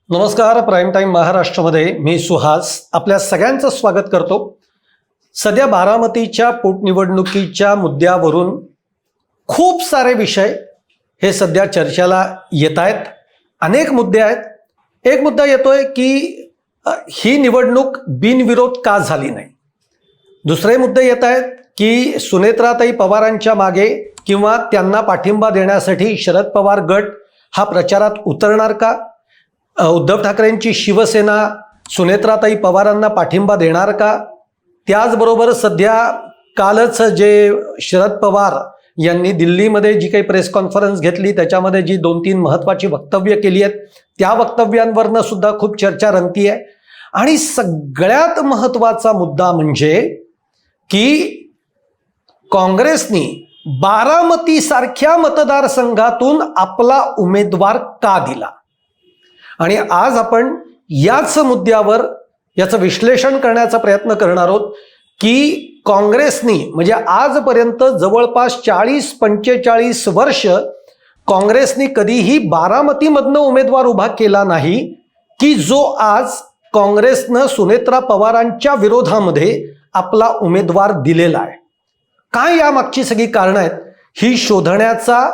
नमस्कार. Prime time महाराष्ट्रामध्ये मी सुहास आपल्या सगळ्यांचं स्वागत करतो. सध्या बारामतीच्या पोटनिवडणुकीच्या मुद्द्यावरून खूप सारे विषय हे सध्या चर्चेला येत आहेत. अनेक मुद्दे आहेत. एक मुद्दा येतोय की ही निवडणूक बिनविरोध का झाली नाही. दुसरे मुद्दे येत आहेत की सुनेत्राताई पवारांच्या मागे किंवा त्यांना पाठिंबा देण्यासाठी शरद पवार गट हा प्रचारात उतरणार का. उद्धव ठाकरेंची शिवसेना सुनेत्राताई पवारांना पाठिंबा देणार का. त्याचबरोबर सध्या कालच जे शरद पवार यांनी दिल्लीमध्ये जी काही प्रेस कॉन्फरन्स घेतली त्याच्यामध्ये जी 2-3 महत्त्वाची वक्तव्य केली आहेत त्या वक्तव्यांवरनं सुद्धा खूप चर्चा रंगती आहे. आणि सगळ्यात महत्त्वाचा मुद्दा म्हणजे की काँग्रेसनी बारामती सारख्या मतदारसंघातून आपला उमेदवार का दिला. आणि आज आपण याच मुद्द्यावर याचं विश्लेषण करण्याचा प्रयत्न करणार आहोत की काँग्रेसनी म्हणजे आजपर्यंत जवळपास 40-45 वर्ष काँग्रेसनी कधीही बारामतीमधनं उमेदवार उभा केला नाही की जो आज काँग्रेसनं सुनेत्रा पवारांच्या विरोधामध्ये आपला उमेदवार दिलेला आहे. काय यामागची सगळी कारणं आहेत ही शोधण्याचा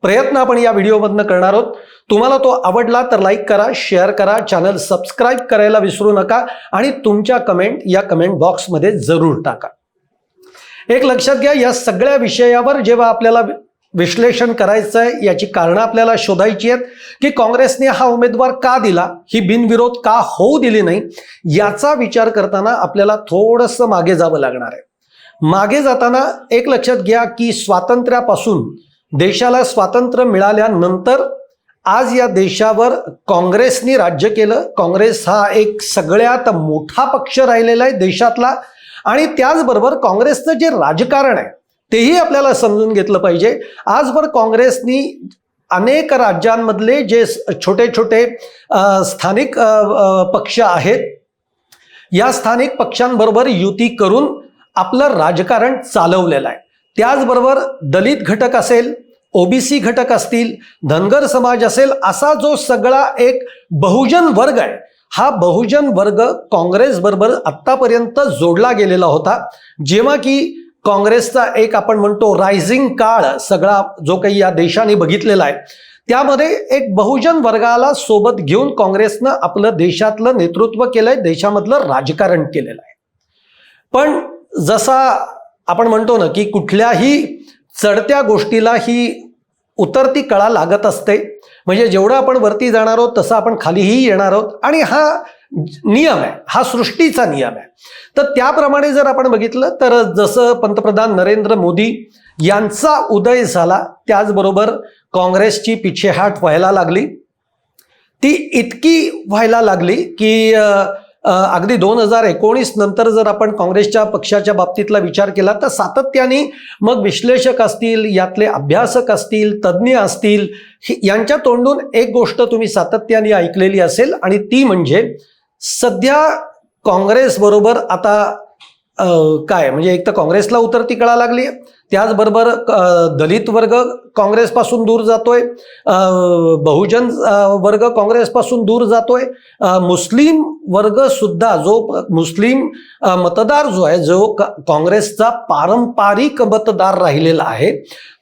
प्रयत्न आपण या व्हिडिओमधनं करणार आहोत. तुम्हाला तो आवडला तर लाईक करा, शेअर करा, चॅनल सबस्क्राईब करायला विसरू नका आणि तुमच्या कमेंट या कमेंट बॉक्समध्ये जरूर टाका. एक लक्षात घ्या, या सगळ्या विषयावर जेव्हा आपल्याला विश्लेषण करायचं आहे याची कारणं आपल्याला शोधायची आहेत की काँग्रेसने हा उमेदवार का दिला, ही बिनविरोध का होऊ दिली नाही, याचा विचार करताना आपल्याला थोडंसं मागे जावं लागणार आहे. मागे जाताना एक लक्षात घ्या की स्वातंत्र्यापासून देशाला स्वातंत्र्य मिळाल्यानंतर आज या देशावर काँग्रेसनी राज्य केलं. काँग्रेस हा एक सगळ्यात मोठा पक्ष राहिलेला आहे देशातला. आणि त्याचबरोबर काँग्रेसचं जे राजकारण आहे तेही आपल्याला समजून घेतलं पाहिजे. आजवर काँग्रेसनी अनेक राज्यांमधले जे छोटे छोटे स्थानिक पक्ष आहेत या स्थानिक पक्षांबरोबर युती करून आपलं राजकारण चालवलेलं आहे. त्याचबरोबर दलित घटक असेल, ओबीसी घटक असतील, धनगर समाज असेल, असा जो सगळा एक बहुजन वर्ग आहे हा बहुजन वर्ग काँग्रेस बरोबर आत्तापर्यंत जोडला गेलेला होता. जेव्हा की काँग्रेसचा एक आपण म्हणतो रायझिंग काळ सगळा जो काही या देशाने बघितलेला आहे त्यामध्ये एक बहुजन वर्गाला सोबत घेऊन काँग्रेसनं आपलं देशातलं नेतृत्व केलंय, देशामधलं राजकारण केलेलं आहे. पण जसा आपण म्हणतो ना की कुठल्याही चढत्या गोष्टीला ही उतरती कळा लागत असते. म्हणजे जेवढं आपण वरती जाणार आहोत तसं आपण खालीही येणार आहोत आणि हा नियम आहे, हा सृष्टीचा नियम आहे. तर त्याप्रमाणे जर आपण बघितलं तर जसं पंतप्रधान नरेंद्र मोदी यांचा उदय झाला त्याचबरोबर काँग्रेसची पिछेहाट व्हायला लागली. ती इतकी व्हायला लागली की अगदी 2019 नंतर जर आपण काँग्रेसच्या पक्षाच्या बाबतीतला विचार केला तर सातत्याने मग विश्लेषक असतील, यातले अभ्यासक असतील, तज्ज्ञ असतील, यांच्या तोंडून एक गोष्ट तुम्ही सातत्याने ऐकलेली असेल आणि ती म्हणजे सध्या काँग्रेस बरोबर आता काय म्हणजे एक तर काँग्रेसला उतरती कळा लागली, त्याचबरोबर दलित वर्ग काँग्रेसपासून दूर जातोय, बहुजन वर्ग काँग्रेसपासून दूर जातोय, मुस्लिम वर्ग सुद्धा जो मुस्लिम मतदार जो आहे जो काँग्रेसचा पारंपरिक मतदार राहिलेला आहे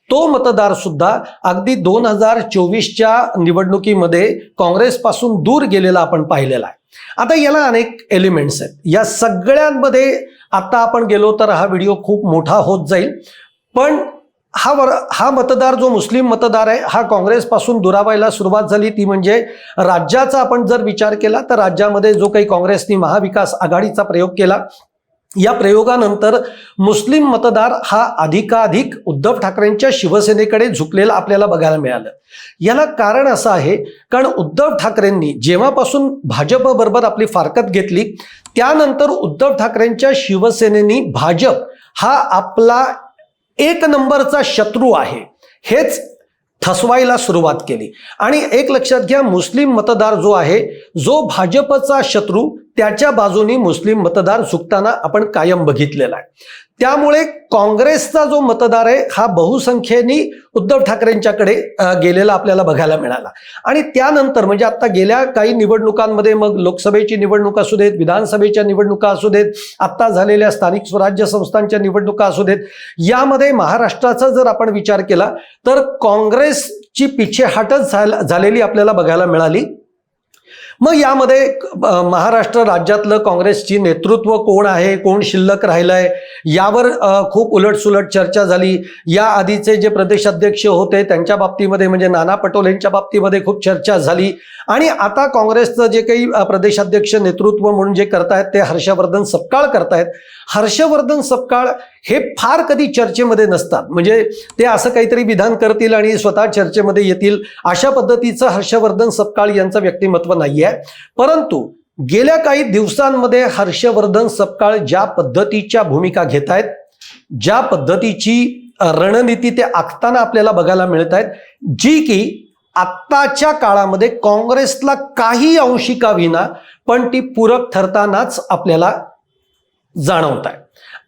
तो मतदार सुद्धा अगदी 2024च्या निवडणुकीमध्ये काँग्रेसपासून दूर गेलेला आपण पाहिलेला आहे. आता याला अनेक एलिमेंट्स आहेत. या सगळ्यांमध्ये आता आपण गेलो तर हा व्हिडिओ खूप मोठा होत जाईल. पण हा मतदार जो मुस्लिम मतदार आहे हा काँग्रेसपासून दुरावायला सुरुवात झाली ती म्हणजे राज्याचा आपण जर विचार केला तर राज्यामध्ये जो काही काँग्रेसने महाविकास आघाडीचा प्रयोग केला या प्रयोगानंतर मुस्लिम मतदार हा अधिकाधिक उद्धव ठाकरेंच्या शिवसेनेकडे झुकलेला आपल्याला बघायला मिळालं. याला कारण असं आहे कारण उद्धव ठाकरेंनी जेव्हापासून भाजप बरोबर आपली फारकत घेतली त्यानंतर उद्धव ठाकरेंच्या शिवसेनेनी भाजप हा आपला 1 नंबरचा शत्रू आहे हेच ठसवायला सुरुवात केली. आणि एक लक्षात घ्या, मुस्लिम मतदार जो आहे जो भाजपचा शत्रू त्याच्या बाजूनी मुस्लिम मतदार झुकताना आपण कायम बघितलेला आहे. त्यामुळे काँग्रेसचा जो मतदार आहे हा बहुसंख्येने उद्धव ठाकरेंच्याकडे गेलेला आपल्याला बघायला मिळाला. आणि त्यानंतर म्हणजे आता गेल्या काही निवडणुकांमध्ये, मग लोकसभेची निवडणूक असू देत, विधानसभेच्या निवडणुका असू देत, आत्ता झालेल्या स्थानिक स्वराज्य संस्थांच्या निवडणुका असू देत, यामध्ये महाराष्ट्राचा जर आपण विचार केला तर काँग्रेसची पिछेहाटच झालेली आपल्याला बघायला मिळाली. मग यामध्ये महाराष्ट्र राज्यातलं काँग्रेसची नेतृत्व कोण आहे, कोण शिल्लक राहिलंय, यावर खूप उलटसुलट चर्चा झाली. या आधीचे जे प्रदेशाध्यक्ष होते त्यांच्या बाबतीमध्ये म्हणजे नाना पटोलेंच्या बाबतीमध्ये खूप चर्चा झाली. आणि आता काँग्रेसचं जे काही प्रदेशाध्यक्ष नेतृत्व म्हणून जे करतायत ते हर्षवर्धन सपकाळ करतायत. हर्षवर्धन सपकाळ हे फार कधी चर्चेमध्ये नसतात, म्हणजे ते असं काहीतरी विधान करतील आणि स्वतः चर्चेमध्ये येतील, अशा पद्धतीचं हर्षवर्धन सपकाळ यांचं व्यक्तिमत्व नाहीये. परंतु गेल्या काही दिवसांमध्ये हर्षवर्धन सपकाळ ज्या पद्धतीच्या भूमिका घेत आहेत, ज्या पद्धतीची रणनीती ते आखताना आपल्याला बघायला मिळत आहेत, जी की आत्ताच्या काळामध्ये काँग्रेसला काही अंशी का विना पण ती पूरक ठरतानाच आपल्याला जाणवत आहे.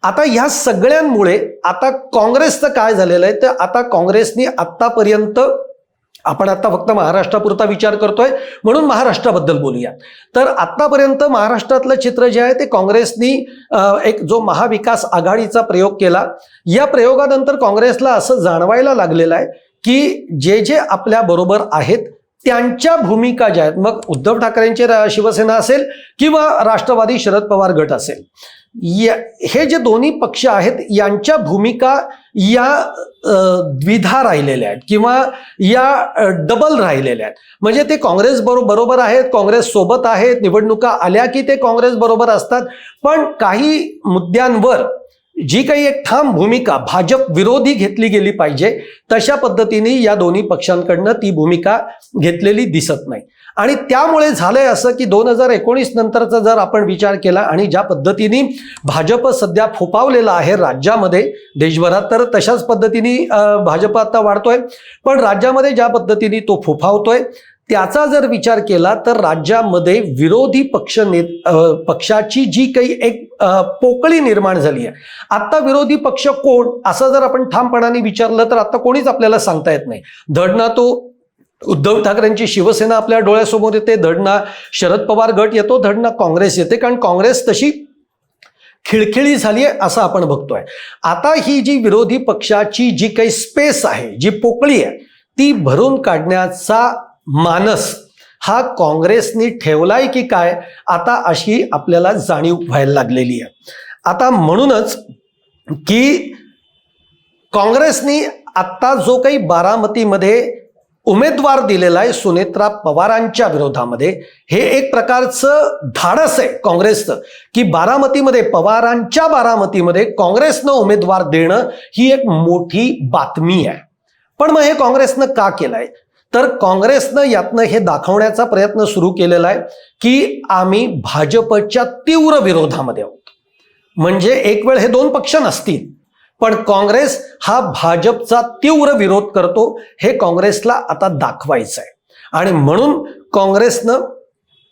आता ह्या सगळ्यांमुळे आता काँग्रेसचं काय झालेलं आहे, तर आता काँग्रेसने आत्तापर्यंत, आपण आता फक्त महाराष्ट्रापुरता विचार करतोय म्हणून महाराष्ट्राबद्दल बोलूया, तर आतापर्यंत महाराष्ट्रातलं चित्र जे आहे ते काँग्रेसनी एक जो महाविकास आघाडीचा प्रयोग केला, या प्रयोगानंतर काँग्रेसला असं जाणवायला लागलेलं आहे की जे जे आपल्या बरोबर आहेत त्यांच्या भूमिका ज्या आहेत, मग उद्धव ठाकरेंची शिवसेना असेल किंवा राष्ट्रवादी शरद पवार गट असेल, हे जे दोन्ही पक्ष आहेत यांच्या भूमिका या द्विधा राहिलेल्या आहेत किंवा या डबल राहिलेल्या आहेत. म्हणजे ते काँग्रेस बरोबर आहेत, काँग्रेस सोबत आहेत, निवडणुका आल्या की ते काँग्रेस बरोबर असतात, पण काही मुद्द्यांवर जी काही एक ठाम भूमिका भाजप विरोधी घेतली गेली पाहिजे तशा पद्धतीने या दोन्ही पक्षांकडनं ती भूमिका घेतलेली दिसत नाही. आणि त्यामुळे झालंय असं की 2019 नंतरचा जर आपण विचार केला आणि ज्या पद्धतीने भाजप सध्या फोपावलेला आहे राज्यामध्ये, देशभरात तर तशाच पद्धतीने भाजप आता वाढतोय, पण राज्यामध्ये ज्या पद्धतीने तो फोफावतोय त्याचा जर विचार केला तर राज्यामध्ये विरोधी पक्षाची जी काही एक पोकळी निर्माण झाली आहे. आता विरोधी पक्ष कोण असं जर आपण ठामपणाने विचारलं तर आता कोणीच आपल्याला सांगता येत नाही. धडना तो उद्धव ठाकरेंची शिवसेना आपल्या डोळ्यासमोर येते, धडना शरद पवार गट येतो, धडना काँग्रेस येते, कारण काँग्रेस तशी खिळखिळी झाली आहे असं आपण बघतोय. आता ही जी विरोधी पक्षाची जी काही स्पेस आहे, जी पोकळी आहे, ती भरून काढण्याचा मानस हा काँग्रेसने ठेवलाय की काय, आता अशी आपल्याला जाणीव व्हायला लागलेली आहे. आता म्हणूनच की काँग्रेसने आता जो काही बारामतीमध्ये उमेदवार दिलेला आहे सुनेत्रा पवारांच्या विरोधामध्ये, हे एक प्रकारचं धाडस आहे काँग्रेसचं की बारामतीमध्ये, पवारांच्या बारामतीमध्ये काँग्रेसनं उमेदवार देणं ही एक मोठी बातमी आहे. पण मग हे काँग्रेसनं का केलंय, तर काँग्रेसनं यातनं हे दाखवण्याचा प्रयत्न सुरू केलेला आहे की आम्ही भाजपच्या तीव्र विरोधामध्ये आहोत. म्हणजे एक वेळ हे दोन पक्ष नसतील पण काँग्रेस हा भाजपचा तीव्र विरोध करतो, हे काँग्रेसला आता दाखवायचं आहे. आणि म्हणून काँग्रेसनं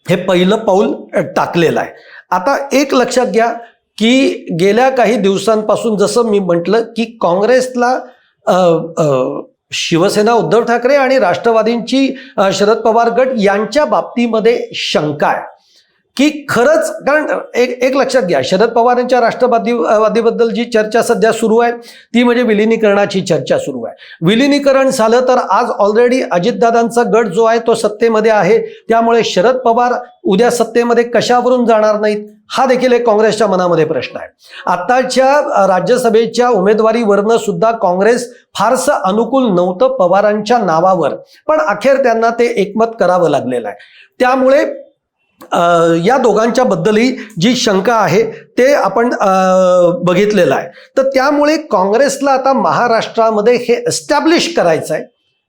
हे पहिलं पाऊल टाकलेलं आहे. आता एक लक्षात घ्या की गेल्या काही दिवसांपासून जसं मी म्हटलं की काँग्रेसला शिवसेना उद्धव ठाकरे आणि राष्ट्रवादींची शरद पवार गट यांच्या बाबतीमध्ये शंका आहे की खरंच, कारण एक लक्षात घ्या, शरद पवारांच्या राष्ट्रवादीबद्दल जी चर्चा सध्या सुरू आहे ती म्हणजे विलिनीकरणाची चर्चा सुरू आहे. विलिनीकरण झालं तर आज ऑलरेडी अजितदादांचा गट जो आहे तो सत्तेमध्ये आहे, त्यामुळे शरद पवार उद्या सत्तेमध्ये कशावरून जाणार नाहीत हा देखील एक काँग्रेसच्या मनामध्ये प्रश्न आहे. आताच्या राज्यसभेच्या उमेदवारीवरनं सुद्धा काँग्रेस फारसं अनुकूल नव्हतं पवारांच्या नावावर, पण अखेर त्यांना ते एकमत करावं लागलेलं आहे. त्यामुळे या दोघांच्या बद्दलही जी शंका आहे ते आपण बघितलेलं आहे. तर त्यामुळे काँग्रेसला आता महाराष्ट्रामध्ये हे एस्टॅब्लिश करायचं आहे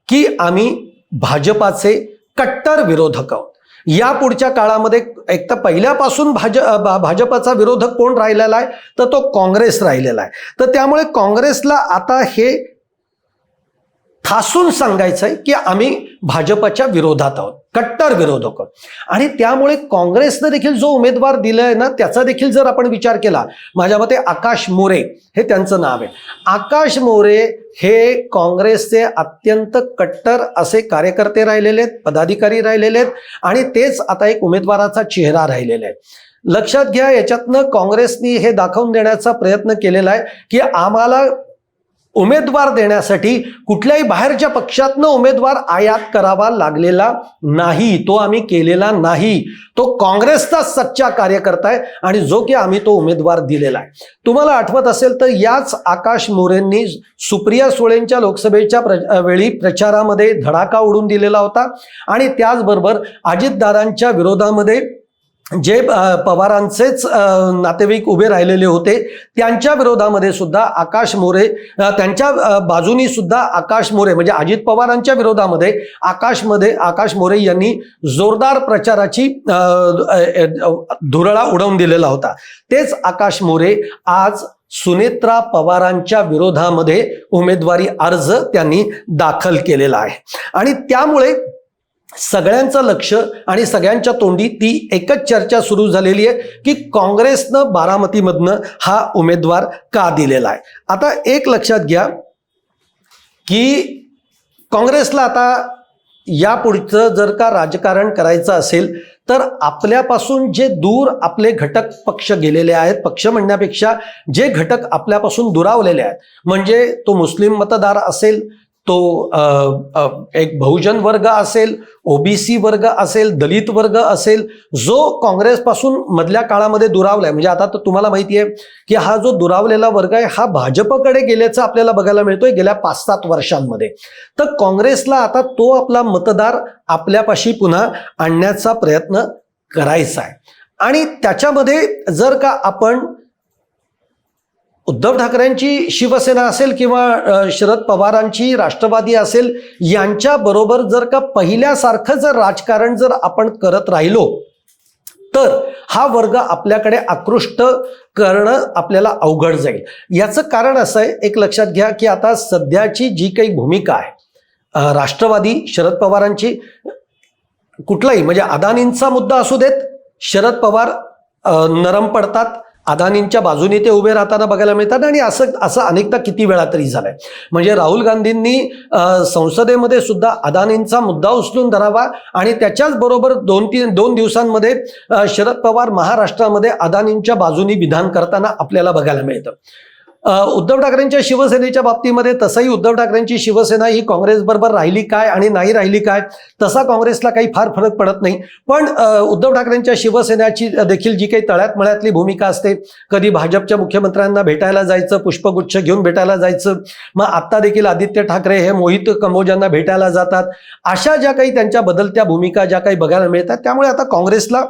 की आम्ही भाजपाचे कट्टर विरोधक आहोत. या पुढच्या काळामध्ये एक तर पहिल्यापासून भाजपाचा विरोधक कोण राहिलेला आहे तर तो काँग्रेस राहिलेला आहे. तर त्यामुळे काँग्रेसला आता हे ठासून सांगायचं आहे की आम्ही भाजपच्या विरोधात आहोत, कट्टर विरोधक आहोत. आणि त्यामुळे काँग्रेसनं देखील जो उमेदवार दिलाय ना, त्याचा देखील जर आपण विचार केला, माझ्या मते आकाश मोरे हे त्यांचं नाव आहे. आकाश मोरे हे काँग्रेसचे अत्यंत कट्टर असे कार्यकर्ते राहिलेले आहेत, पदाधिकारी राहिलेले आहेत आणि तेच आता एक उमेदवाराचा चेहरा राहिलेला आहे. लक्षात घ्या, याच्यातनं काँग्रेसनी हे दाखवून देण्याचा प्रयत्न केलेला आहे की आम्हाला उमेदवार देण्यासाठी कुठल्याही बाहेरच्या पक्षातनं उमेदवार आयात करावा लागलेला नाही, तो आम्ही केलेला नाही. तो काँग्रेसचा सच्चा कार्यकर्ता आहे आणि जो की आम्ही तो उमेदवार दिलेला आहे. तुम्हाला आठवत असेल तर याच आकाश मोरेंनी सुप्रिया सुळेंच्या लोकसभेच्या वेळी प्रचारामध्ये धडाका उडून दिलेला होता आणि त्याचबरोबर अजितदादांच्या विरोधामध्ये जे पवारांचेच नातेवाईक उभे राहिलेले होते त्यांच्या विरोधामध्ये सुद्धा आकाश मोरे, त्यांच्या बाजूनी सुद्धा आकाश मोरे म्हणजे अजित पवारांच्या विरोधामध्ये आकाश मोरे यांनी जोरदार प्रचाराची धुरळा उडवून दिलेला होता. तेच आकाश मोरे आज सुनेत्रा पवारांच्या विरोधामध्ये उमेदवारी अर्ज त्यांनी दाखल केलेला आहे आणि त्यामुळे सगळ्यांचं लक्ष आणि सगळ्यांच्या तोंडी ती एकच चर्चा सुरू झालेली आहे की काँग्रेसनं बारामतीमधनं हा उमेदवार का दिलेला आहे. आता एक लक्षात घ्या की काँग्रेसला आता यापुढचं जर का राजकारण करायचं असेल तर आपल्यापासून जे दूर आपले घटक पक्ष गेलेले आहेत, पक्ष म्हणण्यापेक्षा जे घटक आपल्यापासून दुरावलेले आहेत, म्हणजे तो मुस्लिम मतदार असेल, तो एक बहुजन वर्ग असेल, ओबीसी वर्ग असेल, दलित वर्ग असेल, जो काँग्रेसपासून मधल्या काळामध्ये दुरावलाय. म्हणजे आता तर तुम्हाला माहिती आहे की हा जो दुरावलेला वर्ग आहे हा भाजपकडे गेल्याचं आपल्याला बघायला मिळतोय गेल्या 5-7 वर्षांमध्ये. तर काँग्रेसला आता तो आपला मतदार आपल्यापाशी पुन्हा आणण्याचा प्रयत्न करायचा आहे आणि त्याच्यामध्ये जर का आपण उद्धव ठाकरेंची शिवसेना असेल किंवा शरद पवारांची राष्ट्रवादी असेल, यांच्या बरोबर जर का पहिल्यासारखं जर राजकारण जर आपण करत राहिलो तर हा वर्ग आपल्याकडे आकृष्ट करणं आपल्याला अवघड जाईल. याचं कारण असं आहे, एक लक्षात घ्या की आता सध्याची जी काही भूमिका आहे राष्ट्रवादी शरद पवारांची, कुठलाही म्हणजे अदानींचा मुद्दा असू देत, शरद पवार नरम पडतात, अदानींच्या बाजूने ते उभे राहताना बघायला मिळतात आणि असं अनेकदा किती वेळा तरी झालंय. म्हणजे राहुल गांधींनी संसदेमध्ये सुद्धा अदानींचा मुद्दा उचलून धरावा आणि त्याच्याच बरोबर 2 दिवसांमध्ये शरद पवार महाराष्ट्रामध्ये अदानींच्या बाजूने विधान करताना आपल्याला बघायला मिळतं. उद्धव ठाकरेंच्या शिवसेनेच्या बाबतीमध्ये तसंही उद्धव ठाकरेंची शिवसेना ही काँग्रेस बरोबर राहिली काय आणि नाही राहिली काय तसा काँग्रेसला काही फार फरक पडत नाही. पण उद्धव ठाकरेंच्या शिवसेनेची देखील जी काही तळ्यात मळ्यातली भूमिका असते, कधी भाजपच्या मुख्यमंत्र्यांना भेटायला जायचं, पुष्पगुच्छ घेऊन भेटायला जायचं, मग आत्ता देखील आदित्य ठाकरे हे मोहित कंबोजांना भेटायला जातात, अशा ज्या काही त्यांच्या बदलत्या भूमिका ज्या काही बघायला मिळतात, त्यामुळे आता काँग्रेसला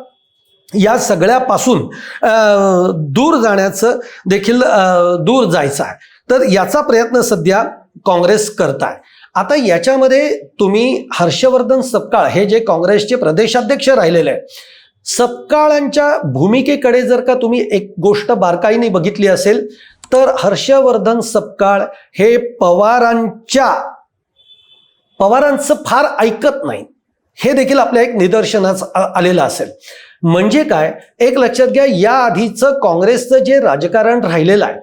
या सगळ्यापासून दूर जाण्याचं देखील दूर जायचं आहे. तर याचा प्रयत्न सध्या काँग्रेस करत आहे. आता याच्यामध्ये तुम्ही हर्षवर्धन सपकाळ हे जे काँग्रेसचे प्रदेशाध्यक्ष राहिलेले आहेत, सपकाळांच्या भूमिकेकडे जर का तुम्ही एक गोष्ट बारकाईने बघितली असेल तर हर्षवर्धन सपकाळ हे पवारांचं फार ऐकत नाही, हे देखील आपल्या एक निदर्शनास आलेलं असेल. म्हणजे काय, एक लक्षात घ्या, या आधीचं काँग्रेसचं जे राजकारण राहिलेलं आहे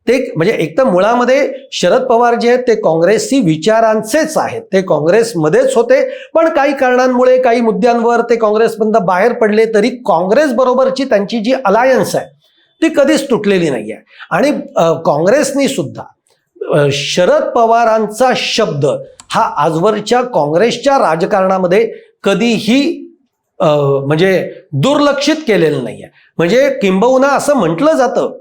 ते म्हणजे एक तर मुळामध्ये शरद पवार जे आहेत ते काँग्रेसची विचारांचेच आहेत, ते काँग्रेसमध्येच होते, पण काही कारणांमुळे काही मुद्द्यांवर ते काँग्रेसमधून बाहेर पडले, तरी काँग्रेस बरोबरची त्यांची जी अलायन्स आहे ती कधीच तुटलेली नाही आहे. आणि काँग्रेसनी सुद्धा शरद पवारांचा शब्द हा आजवरच्या काँग्रेसच्या राजकारणामध्ये कधीही म्हणजे दुर्लक्षित केलेलं नाही आहे. म्हणजे किंबहुना असं म्हटलं जातं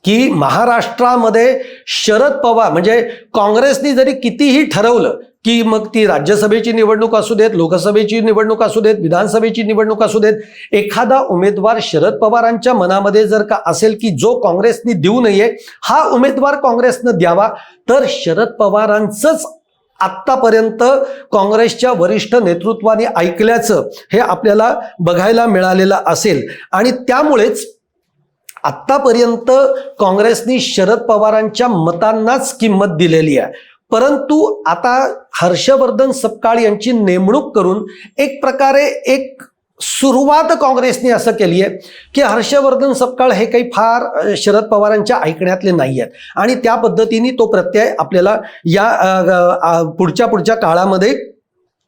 की महाराष्ट्रामध्ये शरद पवार म्हणजे काँग्रेसनी जरी कितीही ठरवलं की मग ती राज्यसभेची निवडणूक असू देत, लोकसभेची निवडणूक असू देत, विधानसभेची निवडणूक असू देत, एखादा उमेदवार शरद पवारांच्या मनामध्ये जर का असेल की जो काँग्रेसनी देऊ नये, हा उमेदवार काँग्रेसनं द्यावा, तर शरद पवारांचंच आत्तापर्यंत काँग्रेसच्या वरिष्ठ नेतृत्वाने ऐकल्याचं हे आपल्याला बघायला मिळालेलं असेल. आणि त्यामुळेच आत्तापर्यंत काँग्रेसनी शरद पवारांच्या मतांनाच किंमत दिलेली आहे. परंतु आता हर्षवर्धन सपकाळ यांची नेमणूक करून एक प्रकारे एक सुरुवात काँग्रेसने असं केली आहे की हर्षवर्धन सपकाळ हे काही फार शरद पवारांच्या ऐकण्यातले नाही आहेत आणि त्या पद्धतीने तो प्रत्यय आपल्याला या पुढच्या काळामध्ये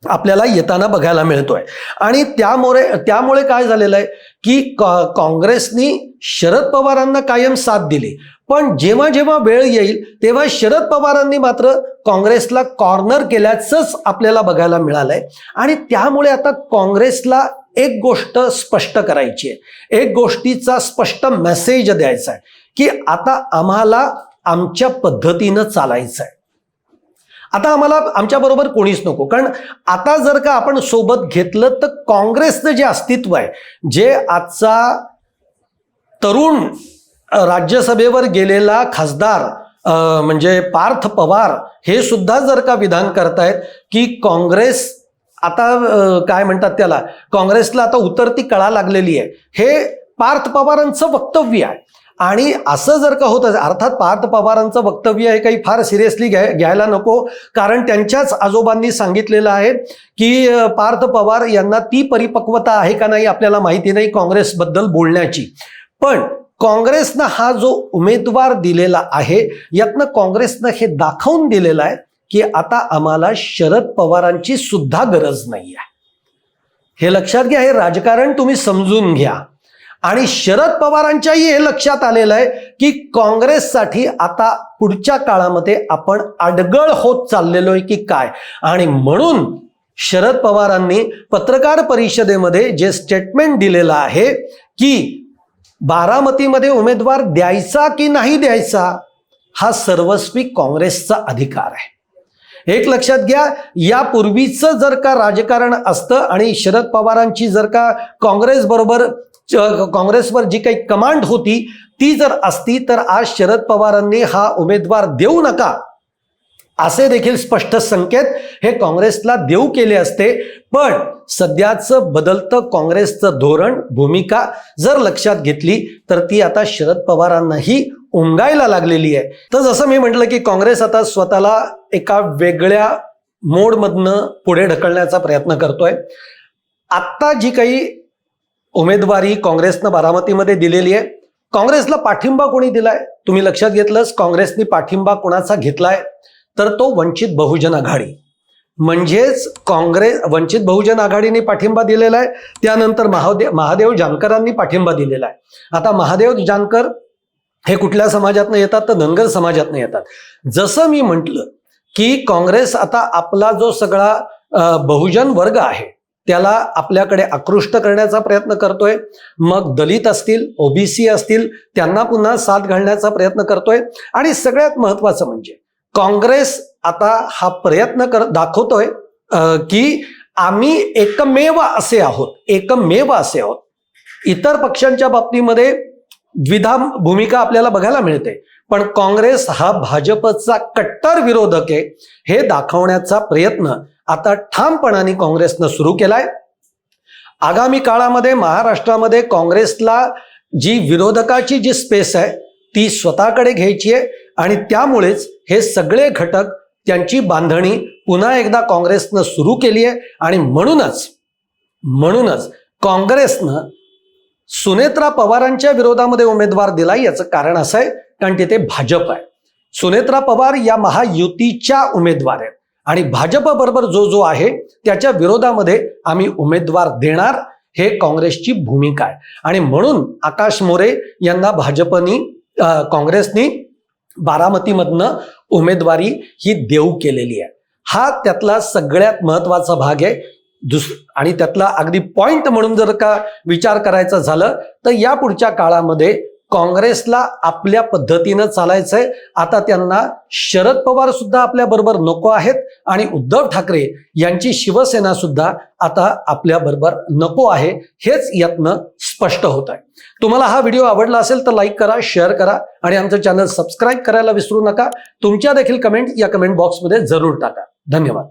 आपल्याला येताना बघायला मिळतोय. आणि त्यामुळे काय झालेलं आहे की काँग्रेसनी शरद पवारांना कायम साथ दिली, पण जेव्हा जेव्हा वेळ येईल तेव्हा शरद पवारांनी मात्र काँग्रेसला कॉर्नर केल्याचंच आपल्याला बघायला मिळालंय. आणि त्यामुळे आता काँग्रेसला एक गोष्ट स्पष्ट करायची आहे, एक गोष्टीचा स्पष्ट मेसेज द्यायचा आहे की आता आम्हाला आमच्या पद्धतीनं चालायचं आहे. आता आम्हाला आमच्या बरोबर कोणीच नको, कारण आता जर का आपण सोबत घेतलं तर काँग्रेसचं जे अस्तित्व आहे, जे आजचा तरुण राज्यसभेवर गेलेला खासदार म्हणजे पार्थ पवार हे सुद्धा जर का विधान करतायत की काँग्रेस आता काय म्हणतात त्याला, काँग्रेसला आता उतरती कळा लागलेली आहे, हे पार्थ पवारांचं वक्तव्य आहे. आणि असं जर का होत असेल, अर्थात पार्थ पवारांचं वक्तव्य हे काही फार सिरियसली घ्यायला नको, कारण त्यांच्याच आजोबांनी सांगितलेलं आहे की पार्थ पवार यांना ती परिपक्वता आहे का नाही आपल्याला माहिती नाही काँग्रेसबद्दल बोलण्याची. पण काँग्रेसनं हा जो उमेदवार दिलेला आहे यातनं काँग्रेसनं हे दाखवून दिलेलं आहे की आता आम्हाला शरद पवारांची सुद्धा गरज नाही आहे. हे लक्षात घ्या, हे राजकारण तुम्ही समजून घ्या. आणि शरद पवारांच्याही हे लक्षात आलेलं आहे की काँग्रेससाठी आता पुढच्या काळामध्ये आपण अडगळ होत चाललेलो आहे की काय. आणि म्हणून शरद पवारांनी पत्रकार परिषदेमध्ये जे स्टेटमेंट दिलेलं आहे की बारामतीमध्ये उमेदवार द्यायचा की नाही द्यायचा हा सर्वस्वी काँग्रेसचा अधिकार आहे. एक लक्षात घ्या, यापूर्वीचं जर का राजकारण असतं आणि शरद पवारांची जर का काँग्रेसवर जी काही कमांड होती ती जर असती तर आज शरद पवारांनी हा उमेदवार देऊ नका असे देखील स्पष्ट संकेत हे काँग्रेसला देऊ केले असते. पण सध्याचं बदलतं काँग्रेसचं धोरण, भूमिका जर लक्षात घेतली तर ती आता शरद पवारांनाही उमगायला लागलेली आहे. तर जसं मी म्हटलं की काँग्रेस आता स्वतःला एका वेगळ्या मोडमधनं पुढे ढकलण्याचा प्रयत्न करतोय. आत्ता जी काही उमेदवारी काँग्रेसनं बारामतीमध्ये दिलेली आहे, काँग्रेसला पाठिंबा कोणी दिलाय तुम्ही लक्षात घेतलंच. काँग्रेसने पाठिंबा कोणाचा घेतलाय तर तो वंचित बहुजन आघाडी, म्हणजेच वंचित बहुजन आघाडीने पाठिंबा दिलेला आहे. त्यानंतर महादेव जानकरांनी पाठिंबा दिलेला आहे. आता महादेव जानकर हे कुठल्या समाजातनं येतात तर धनगर समाजातनं येतात. जसं मी म्हटलं की काँग्रेस आता आपला जो सगळा बहुजन वर्ग आहे त्याला आपल्याकडे आकृष्ट करण्याचा प्रयत्न करतोय. मग दलित असतील, ओबीसी असतील, त्यांना पुन्हा साथ घालण्याचा प्रयत्न करतोय. आणि सगळ्यात महत्वाचं म्हणजे काँग्रेस आता हा प्रयत्न दाखवतोय की आम्ही एकमेव असे आहोत. इतर पक्षांच्या बाबतीमध्ये द्विधा भूमिका आपल्याला बघायला मिळते, पण काँग्रेस हा भाजपचा कट्टर विरोधक आहे हे दाखवण्याचा प्रयत्न आता ठामपणाने काँग्रेसनं सुरू केलाय. आगामी काळामध्ये महाराष्ट्रामध्ये काँग्रेसला जी विरोधकाची जी स्पेस आहे ती स्वतःकडे घ्यायची आहे आणि त्यामुळेच हे सगळे घटक त्यांची बांधणी पुन्हा एकदा काँग्रेसनं सुरू केली आहे. आणि म्हणूनच काँग्रेसनं सुनेत्रा पवारांच्या विरोधामध्ये उमेदवार दिला. याचं कारण असं आहे कारण तिथे भाजप आहे. सुनेत्रा पवार या महायुतीच्या उमेदवार आहेत आणि भाजप बरोबर जो आहे त्याच्या विरोधामध्ये आम्ही उमेदवार देणार, हे काँग्रेसची भूमिका आहे. आणि म्हणून आकाश मोरे यांना काँग्रेसनी बारामतीमधनं उमेदवारी ही देऊ केलेली आहे. हा त्यातला सगळ्यात महत्वाचा भाग आहे. आणि त्यातला अगदी पॉइंट म्हणून जर का विचार करायचा झालं तर या पुढच्या काळामध्ये काँग्रेसला आपल्या पद्धतीनं चालायचंय. आता त्यांना शरद पवार सुद्धा आपल्या बरोबर नको आहेत आणि उद्धव ठाकरे यांची शिवसेना सुद्धा आता आपल्या बरोबर नको आहे, हेच यातनं स्पष्ट होत आहे. तुम्हाला हा व्हिडिओ आवडला असेल तर लाईक करा, शेअर करा आणि आमचं चॅनल सबस्क्राईब करायला विसरू नका. तुमच्या देखील कमेंट या कमेंट बॉक्समध्ये जरूर टाका. धन्यवाद.